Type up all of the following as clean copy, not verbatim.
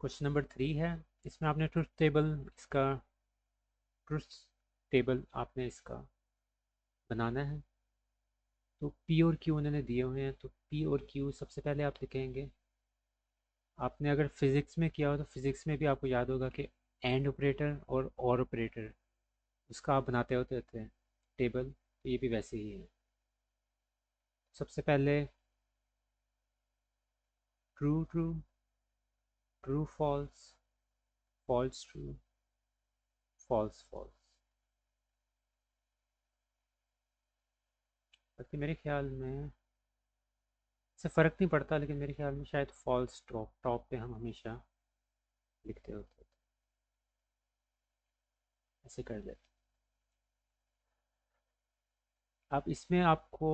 Question number 3 है। इसमें आपने ट्रुथ टेबल आपने इसका बनाना है। तो पी और क्यू उन्होंने दिए हुए हैं, तो पी और क्यू सबसे पहले आप लिखेंगे। आपने अगर फिज़िक्स में किया हो तो फिज़िक्स में भी आपको याद होगा कि एंड ऑपरेटर और ऑपरेटर उसका आप बनाते होते थे टेबल, तो ये भी वैसे ही है। सबसे पहले true true, true false, false true, false false. बाकी मेरे ख्याल में इससे फ़र्क नहीं पड़ता, लेकिन मेरे ख्याल में शायद फॉल्स टॉप टॉप पे हम हमेशा लिखते होते थे। ऐसे कर लेते। अब इसमें आपको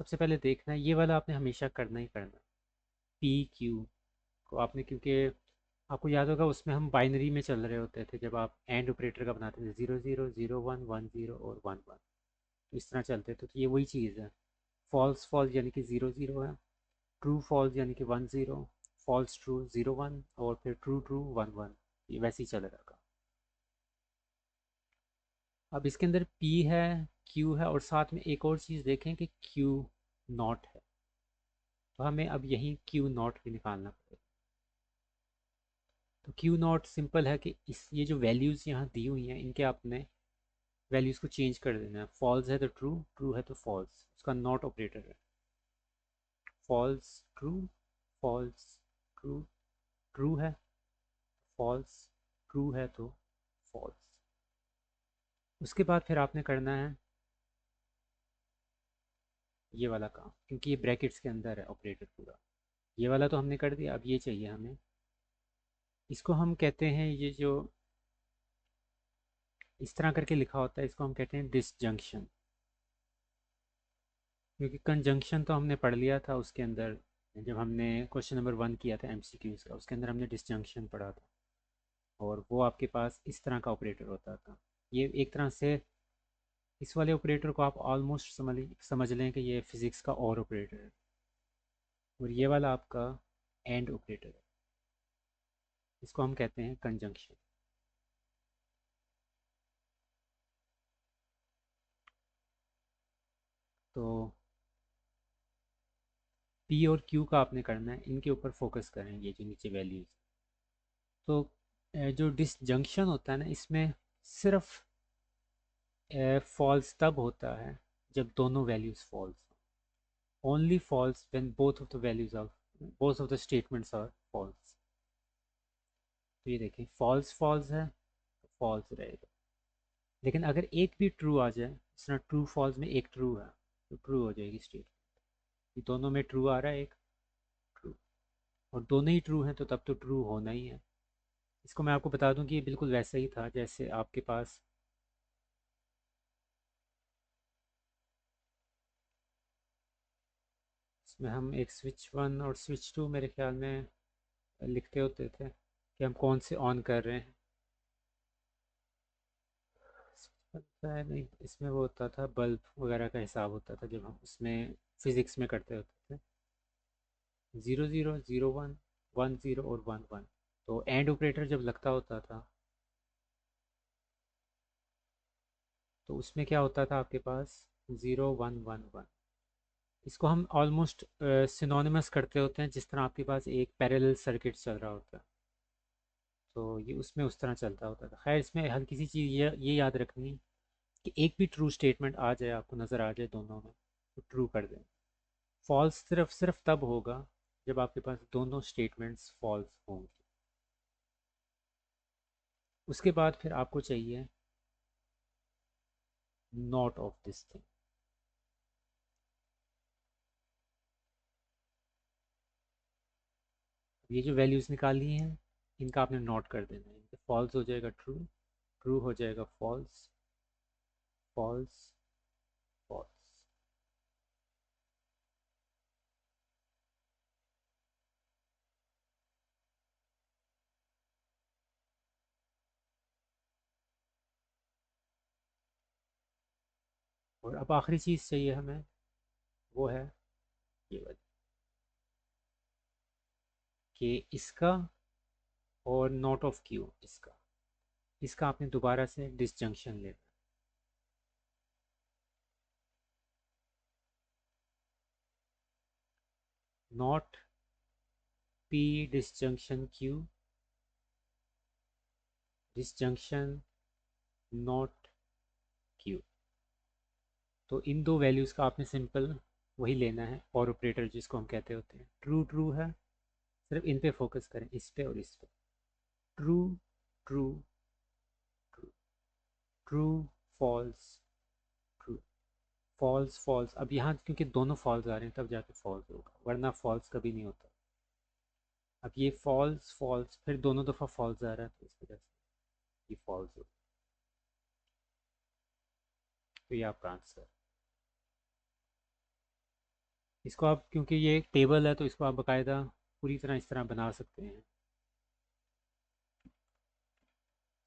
सबसे पहले देखना है, ये वाला आपने हमेशा करना ही करना है। पी क्यू को आपने, क्योंकि आपको याद होगा उसमें हम बाइनरी में चल रहे होते थे जब आप एंड ऑपरेटर का बनाते थे, 0 0 0 1 1 0 और 1 1, तो इस तरह चलते थे। तो ये वही चीज़ है। फॉल्स फॉल्स यानी कि 0 0 है, ट्रू फॉल्स यानी कि 1 0, फॉल्स ट्रू 0 1 और फिर ट्रू ट्रू 1 1। ये वैसे ही चल रहा था। अब इसके अंदर P है, Q है और साथ में एक और चीज़ देखें कि Q नॉट है। तो हमें अब यहीं Q नॉट भी निकालना पड़ेगा। तो Q नॉट सिंपल है कि इस ये जो वैल्यूज़ यहाँ दी हुई हैं इनके आपने वैल्यूज़ को चेंज कर देना है। फॉल्स है तो ट्रू, ट्रू है तो फॉल्स, उसका नॉट ऑपरेटर है। False true, false true, true है फॉल्स, ट्रू है तो फॉल्स। उसके बाद फिर आपने करना है ये वाला काम, क्योंकि ये ब्रैकेट्स के अंदर है ऑपरेटर पूरा। ये वाला तो हमने कर दिया, अब ये चाहिए हमें। इसको हम कहते हैं, ये जो इस तरह करके लिखा होता है इसको हम कहते हैं डिसजंक्शन। क्योंकि कंजंक्शन तो हमने पढ़ लिया था उसके अंदर, जब हमने क्वेश्चन नंबर 1 किया था एमसीक्यूज का, उसके अंदर हमने डिसजंक्शन पढ़ा था। और वो आपके पास इस तरह का ऑपरेटर होता था। ये एक तरह से इस वाले ऑपरेटर को आप ऑलमोस्ट समझ लें कि ये फिज़िक्स का और ऑपरेटर है। और ये वाला आपका एंड ऑपरेटर है, इसको हम कहते हैं कंजंक्शन। तो पी और क्यू का आपने करना है, इनके ऊपर फोकस करें, ये जो नीचे वैल्यूज। तो जो डिसजंक्शन होता है ना, इसमें सिर्फ फॉल्स तब होता है जब दोनों values false. Only false when both of the statements are false. तो ये देखें, फॉल्स फॉल्स है तो फॉल्स रहेगा। लेकिन अगर एक भी ट्रू आ जाए, जिस तरह ट्रू फॉल्स में एक ट्रू है, तो ट्रू हो जाएगी स्टेटमेंट। ये दोनों में ट्रू आ रहा है एक, ट्रू, और दोनों ही ट्रू हैं तो तब तो ट्रू होना ही है। इसको मैं आपको बता दूं कि ये बिल्कुल वैसा ही था जैसे आपके पास इसमें हम एक स्विच 1 और स्विच 2 मेरे ख्याल में लिखते होते थे कि हम कौन से ऑन कर रहे हैं। पता है नहीं, इसमें वो होता था बल्ब वगैरह का हिसाब होता था जब हम उसमें फिजिक्स में करते होते थे। 0 0 0 1 1 0 और 1 1। तो एंड ऑपरेटर जब लगता होता था तो उसमें क्या होता था आपके पास, 0 1 1 1। इसको हम ऑलमोस्ट सिनोनिमस करते होते हैं, जिस तरह आपके पास एक पैरेलल सर्किट चल रहा होता है, तो ये उसमें उस तरह चलता होता था। खैर, इसमें हल्की सी चीज़ ये याद रखनी कि एक भी ट्रू स्टेटमेंट आ जाए, आपको नज़र आ जाए दोनों में, तो ट्रू कर दें। फॉल्स सिर्फ तब होगा जब आपके पास दोनों स्टेटमेंट्स फॉल्स होंगे। उसके बाद फिर आपको चाहिए नॉट ऑफ दिस थिंग। ये जो वैल्यूज़ निकाली हैं इनका आपने नोट कर देना है। फॉल्स हो जाएगा ट्रू, ट्रू हो जाएगा फॉल्स, फॉल्स, फॉल्स। और अब आखिरी चीज़ चाहिए हमें, वो है ये वाली, कि इसका और नॉट ऑफ क्यू इसका इसका आपने दोबारा से डिसजंक्शन लेना। Not P disjunction Q disjunction not Q. तो इन दो वैल्यूज़ का आपने सिंपल वही लेना है, और ऑपरेटर जिसको हम कहते होते हैं ट्रू ट्रू है। सिर्फ इन पे फोकस करें, इस पे और इस पे। True true true true false true false false. अब यहाँ क्योंकि दोनों फॉल्स आ रहे हैं तब जाके फॉल्स होगा, वरना फॉल्स कभी नहीं होता। अब ये फॉल्स फॉल्स फिर दोनों दफ़ा फॉल्स आ रहा है तो इस वजह से ये फॉल्स होगा। तो ये आपका आंसर। इसको आप क्योंकि ये एक टेबल है तो इसको आप बाकायदा पूरी तरह इस तरह बना सकते हैं।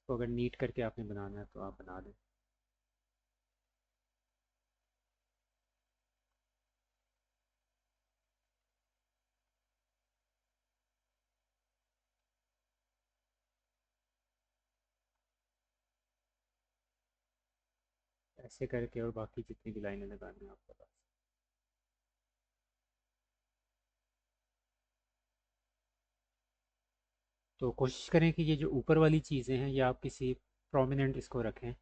तो अगर नीट करके आपने बनाना है तो आप बना दें। ऐसे करके और बाकी जितनी भी लाइनें लगानी है आपके पास। तो कोशिश करें कि ये जो ऊपर वाली चीज़ें हैं ये आप किसी प्रोमिनेंट इसको रखें,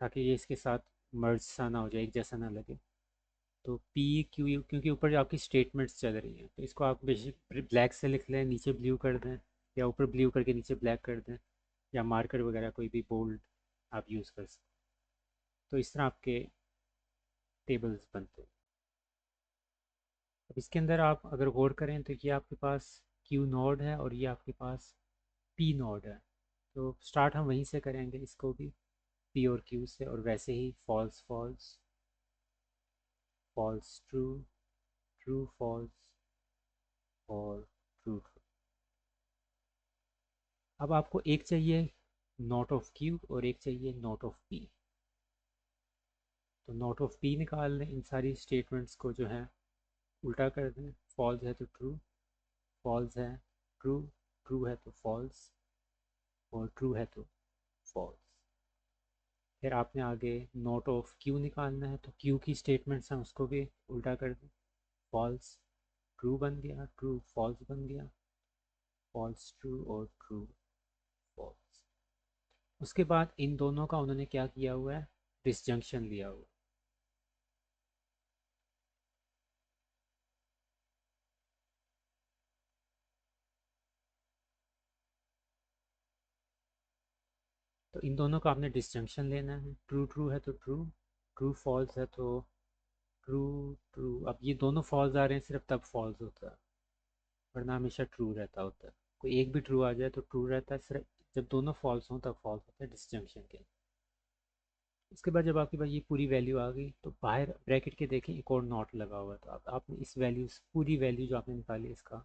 ताकि ये इसके साथ मर्ज सा ना हो जाए, एक जैसा ना लगे। तो पी क्यू, क्योंकि ऊपर जो आपकी स्टेटमेंट्स चल रही हैं तो इसको आप बेसिक ब्लैक से लिख लें, नीचे ब्लू कर दें, या ऊपर ब्लू करके नीचे ब्लैक कर दें, या मार्कर वगैरह कोई भी बोल्ड आप यूज़ कर सकते। तो इस तरह आपके टेबल्स बनते हैं। अब इसके अंदर आप अगर गौर करें तो ये आपके पास क्यू नोड है और ये आपके पास पी नोड है। तो स्टार्ट हम वहीं से करेंगे, इसको भी पी और क्यू से, और वैसे ही false false false true true false और ट्रू ट्रू। अब आपको एक चाहिए नॉट ऑफ क्यू और एक चाहिए नॉट ऑफ पी। तो नॉट ऑफ पी निकाल लें, इन सारी स्टेटमेंट्स को जो है उल्टा कर दें। फॉल्स है तो ट्रू, फॉल्स है ट्रू, ट्रू है तो फॉल्स, और ट्रू है तो फॉल्स। फिर आपने आगे नॉट ऑफ क्यू निकालना है, तो क्यू की स्टेटमेंट्स हैं उसको भी उल्टा कर दें। फॉल्स ट्रू बन गया, ट्रू फॉल्स बन गया, फॉल्स ट्रू और ट्रू फॉल्स। उसके बाद इन दोनों का उन्होंने क्या किया हुआ है, डिसजंक्शन लिया हुआ है। तो इन दोनों का आपने डिसजंक्शन लेना है। ट्रू ट्रू है तो ट्रू, ट्रू फॉल्स है तो ट्रू ट्रू। अब ये दोनों फॉल्स आ रहे हैं सिर्फ तब फॉल्स होता है, वरना हमेशा ट्रू रहता होता है। कोई एक भी ट्रू आ जाए तो ट्रू रहता है, सिर्फ जब दोनों फॉल्स हों तब फॉल्स होता है डिसजंक्शन के। उसके बाद जब आपके पास ये पूरी वैल्यू आ गई तो बाहर ब्रैकेट के देखें एक और नॉट लगा हुआ है, तो आपने इस वैल्यू पूरी वैल्यू जो आपने निकाली इसका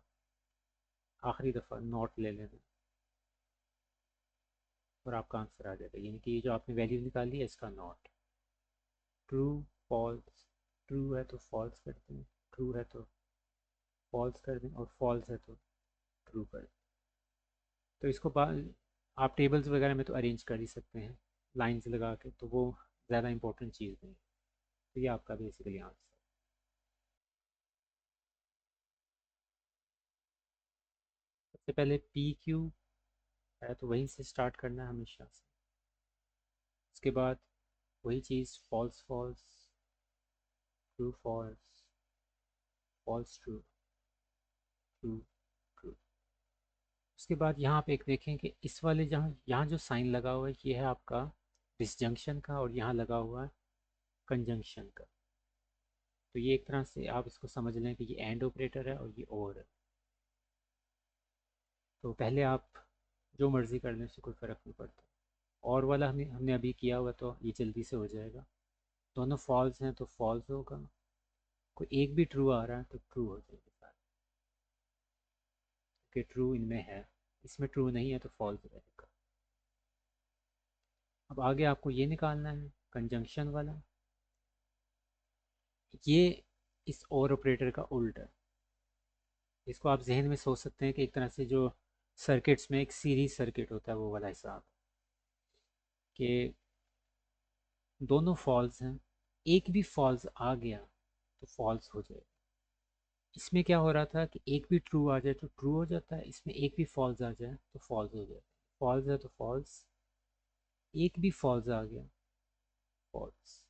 आखिरी दफ़ा नॉट ले लेना, और आपका आंसर आ जाएगा। यानी कि ये जो आपने वैल्यू निकाली है इसका नॉट। ट्रू फॉल्स, ट्रू है तो फॉल्स कर दें, ट्रू है तो फॉल्स कर दें, और फॉल्स है तो ट्रू कर दें। तो इसको आप टेबल्स वगैरह में तो अरेंज कर ही सकते हैं लाइंस लगा के, तो वो ज़्यादा इंपॉर्टेंट चीज़ नहीं। तो ये आपका बेसिकली आंसर। सबसे पहले पी क्यू है तो वहीं से स्टार्ट करना है हमेशा से। उसके बाद वही चीज़ false false, true false, false true, true true. उसके बाद यहाँ आप एक देखें कि इस वाले जहाँ यहाँ जो साइन लगा हुआ है ये है आपका डिसजंक्शन का, और यहाँ लगा हुआ है कंजंक्शन का। तो ये एक तरह से आप इसको समझ लें कि ये एंड ऑपरेटर है और ये और है। तो पहले आप जो मर्ज़ी कर लें, उससे कोई फ़र्क नहीं पड़ता। और वाला हमने हमने अभी किया हुआ तो ये जल्दी से हो जाएगा। दोनों फॉल्स हैं तो फॉल्स होगा, कोई एक भी ट्रू आ रहा है तो ट्रू हो जाएगा सारे, क्योंकि ट्रू इनमें है, इसमें ट्रू नहीं है तो फॉल्स रहेगा। अब आगे आपको ये निकालना है कंजंक्शन वाला। ये इस और ऑपरेटर का उल्टा है। इसको आप जहन में सोच सकते हैं कि एक तरह से जो सर्किट्स में एक सीरीज सर्किट होता है, वो वाला हिसाब कि दोनों फॉल्स हैं, एक भी फॉल्स आ गया तो फॉल्स हो जाएगा। इसमें क्या हो रहा था कि एक भी ट्रू आ जाए तो ट्रू हो जाता है, इसमें एक भी फॉल्स आ जाए तो फॉल्स हो जाता है। फॉल्स है तो फॉल्स, एक भी फॉल्स आ गया फॉल्स।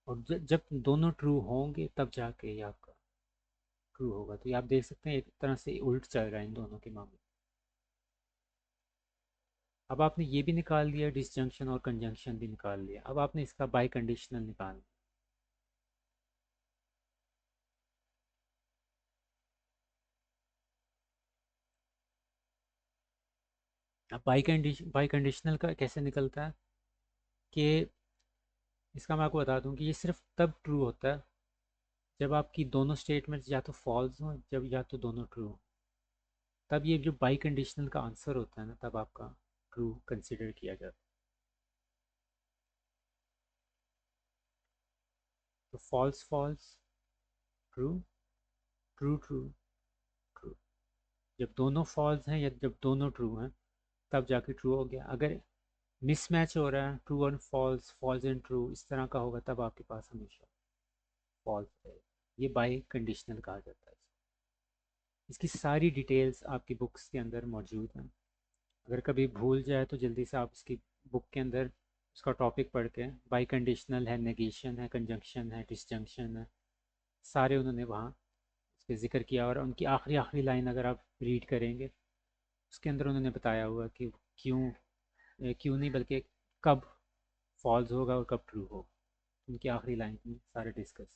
और जब दोनों ट्रू होंगे तब जाके ये आपका ट्रू होगा। तो ये आप देख सकते हैं एक तरह से उल्ट चल रहा है इन दोनों के मामले। अब आपने ये भी निकाल लिया, डिसजंक्शन और कंजंक्शन भी निकाल लिया, अब आपने इसका बाई कंडीशनल निकालना। अब बाई कंडीशनल का कैसे निकलता है कि इसका मैं आपको बता दूं कि ये सिर्फ तब ट्रू होता है जब आपकी दोनों स्टेटमेंट्स या तो फॉल्स हो, जब या तो दोनों ट्रू हो, तब ये जो बाई कंडीशनल का आंसर होता है ना, तब आपका ट्रू कंसिडर किया जाता है। तो false false, true true true true. जब दोनों फॉल्स हैं या जब दोनों ट्रू हैं तब जाके ट्रू हो गया। अगर मिसमैच हो रहा है, true and false, false and true, इस तरह का होगा, तब आपके पास हमेशा फॉल्स रहेगा। ये बाई कंडीशनल कहा जाता है। इसकी सारी डिटेल्स आपकी बुक्स के अंदर मौजूद हैं। अगर कभी भूल जाए तो जल्दी से आप इसकी बुक के अंदर उसका टॉपिक पढ़ के, बाई कंडीशनल है, नेगेशन है, कंजंक्शन है, डिसजंक्शन है, सारे उन्होंने वहाँ उस पर जिक्र किया। और उनकी आखिरी आखिरी लाइन अगर आप रीड करेंगे, उसके अंदर उन्होंने बताया हुआ कि क्यों, क्यों नहीं बल्कि कब फॉल्स होगा और कब ट्रू होगा। उनकी आखिरी लाइन में सारे डिस्कस